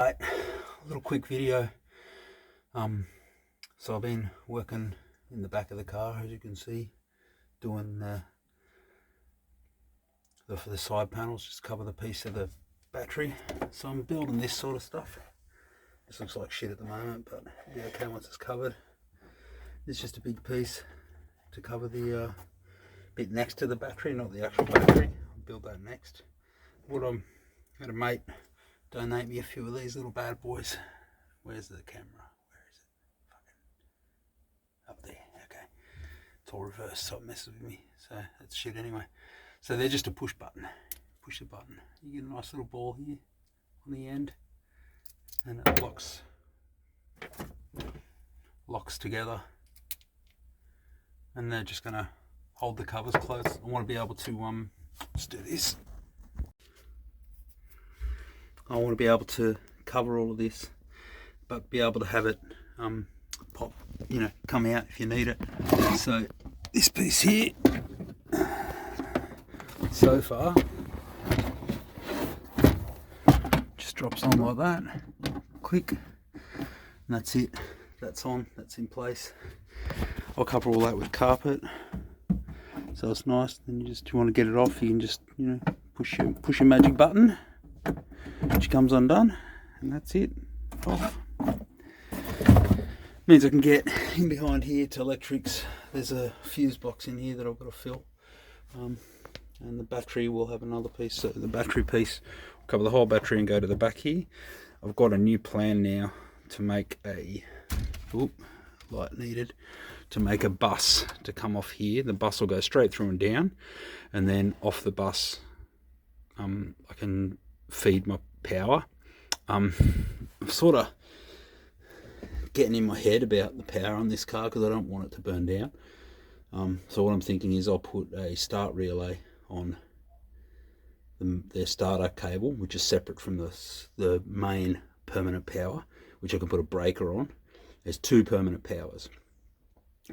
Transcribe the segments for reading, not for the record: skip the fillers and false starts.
Right, a little quick video. So I've been working in the back of the car, as you can see, doing for the side panels, just cover the piece of the battery. So I'm building this sort of stuff. This looks like shit at the moment, but it'll be okay once it's covered. It's just a big piece to cover the bit next to the battery, not the actual battery. I'll build that next. What I'm had a mate donate me a few of these little bad boys. Where's the camera? Where is it? Fucking up there. Okay. It's all reversed, so it messes with me. So that's shit anyway. So they're just a push button. Push the button. You get a nice little ball here on the end, and it locks together. And they're just gonna hold the covers close. I want to be able to let's do this. I want to be able to cover all of this, but be able to have it pop, come out if you need it. So this piece here, so far, just drops on like that. Click, and that's it. That's on. That's in place. I'll cover all that with carpet, so it's nice. Then you want to get it off, you can just push your magic button, which comes undone, and that's it. Off. Means I can get in behind here to electrics. There's a fuse box in here that I've got to fill, and the battery will have another piece. So the battery piece will cover the whole battery and go to the back here. I've got a new plan now to make a light needed to make a bus to come off here. The bus will go straight through and down, and then off the bus I can feed my power. I'm sort of getting in my head about the power on this car because I don't want it to burn down. So what I'm thinking is I'll put a start relay on their starter cable, which is separate from the main permanent power, which I can put a breaker on. There's two permanent powers.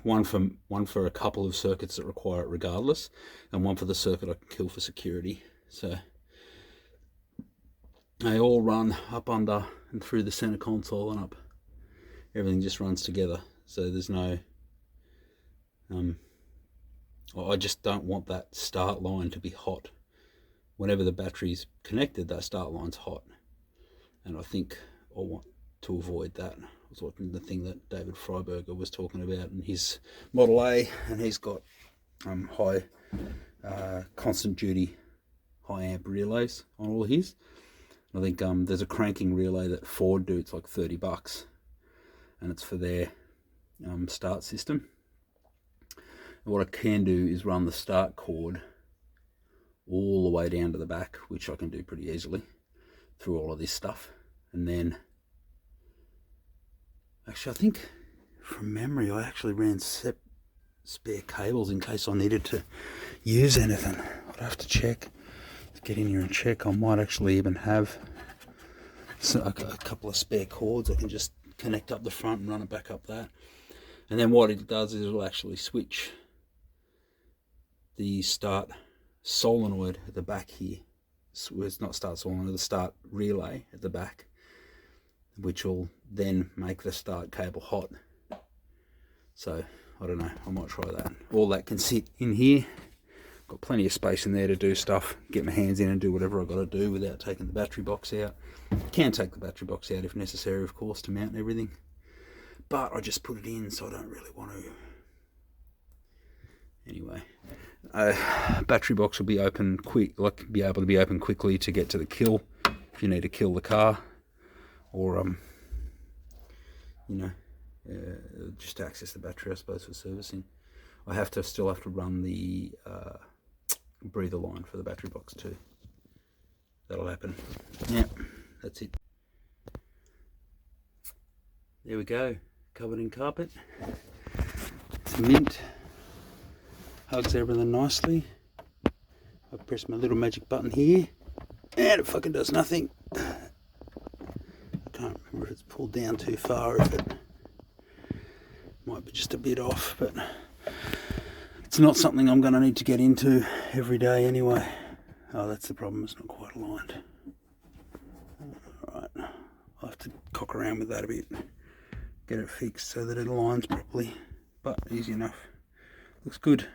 One for a couple of circuits that require it regardless, and one for the circuit I can kill for security. So they all run up under and through the center console and up. Everything just runs together. So there's no I just don't want that start line to be hot. Whenever the battery's connected, that start line's hot, and I think I want to avoid that. I was watching the thing that David Freiberger was talking about in his Model A, and he's got high constant duty high amp relays on all of his. I think there's a cranking relay that Ford do. It's like $30, and it's for their start system. And what I can do is run the start cord all the way down to the back, which I can do pretty easily through all of this stuff. And then actually, I think from memory I actually ran spare cables in case I needed to use anything. I'd have to check. Let's get in here and check. I might actually even have a couple of spare cords I can just connect up the front and run it back up that. And then what it does is it'll actually switch the start solenoid at the back here. So it's not start solenoid, the start relay at the back, which will then make the start cable hot. So I don't know, I might try that. All that can sit in here. Got plenty of space in there to do stuff, get my hands in and do whatever I've got to do without taking the battery box out. Can take the battery box out if necessary, of course, to mount everything, but I just put it in, so I don't really want to. Anyway, battery box will be open be able to be open quickly to get to the kill if you need to kill the car, or just to access the battery, I suppose, for servicing. I still have to run the breather line for the battery box too. That'll happen. Yeah, that's it. There we go, covered in carpet. It's mint. Hugs everything nicely. I press my little magic button here, and it fucking does nothing. I can't remember if it's pulled down too far, if it might be just a bit off, but it's not something I'm going to need to get into every day anyway. Oh, that's the problem, it's not quite aligned. Alright, cock around with that a bit, get it fixed so that it aligns properly, but easy enough. Looks good.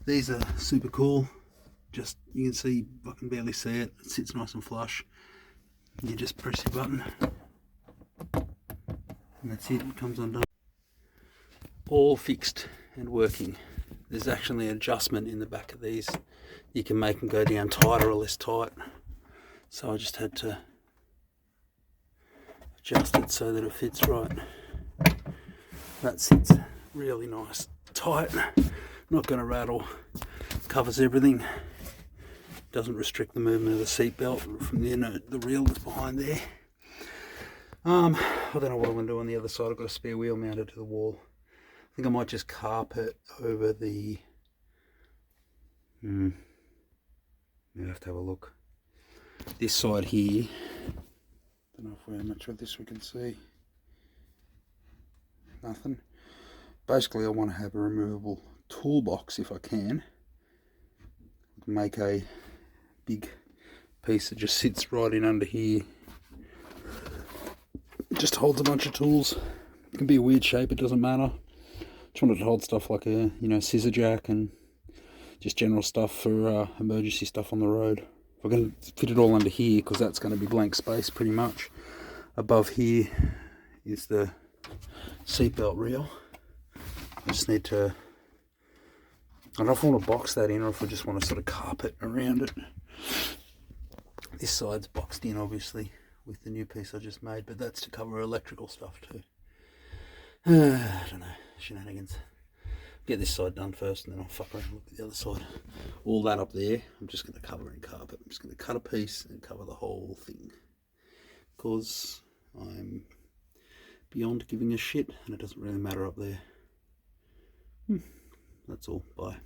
These are super cool. Just, you can see, I can barely see it. It sits nice and flush. You just press your button and that's it, it comes undone. All fixed and working. There's actually an adjustment in the back of these. You can make them go down tighter or less tight. So I just had to adjust it so that it fits right. That sits really nice, tight, not going to rattle, covers everything, doesn't restrict the movement of the seat belt from the reel that's behind there. I don't know what I'm going to do on the other side. I've got a spare wheel mounted to the wall. I think I might just carpet over the... You have to have a look. This side here, don't know how much of this we can see. Nothing. Basically I want to have a removable toolbox if I can. Make a big piece that just sits right in under here. It just holds a bunch of tools. It can be a weird shape, it doesn't matter. Just wanted to hold stuff like a scissor jack and just general stuff for emergency stuff on the road. If I can fit it all under here, because that's going to be blank space pretty much. Above here is the seatbelt reel. I just need to, I don't know if I want to box that in or if I just want to sort of carpet around it. This side's boxed in obviously with the new piece I just made, but that's to cover electrical stuff too. I don't know, shenanigans. Get this side done first and then I'll fuck around and look at the other side. All that up there, I'm just going to cover in carpet. I'm just going to cut a piece and cover the whole thing. Because I'm beyond giving a shit and it doesn't really matter up there. That's all. Bye.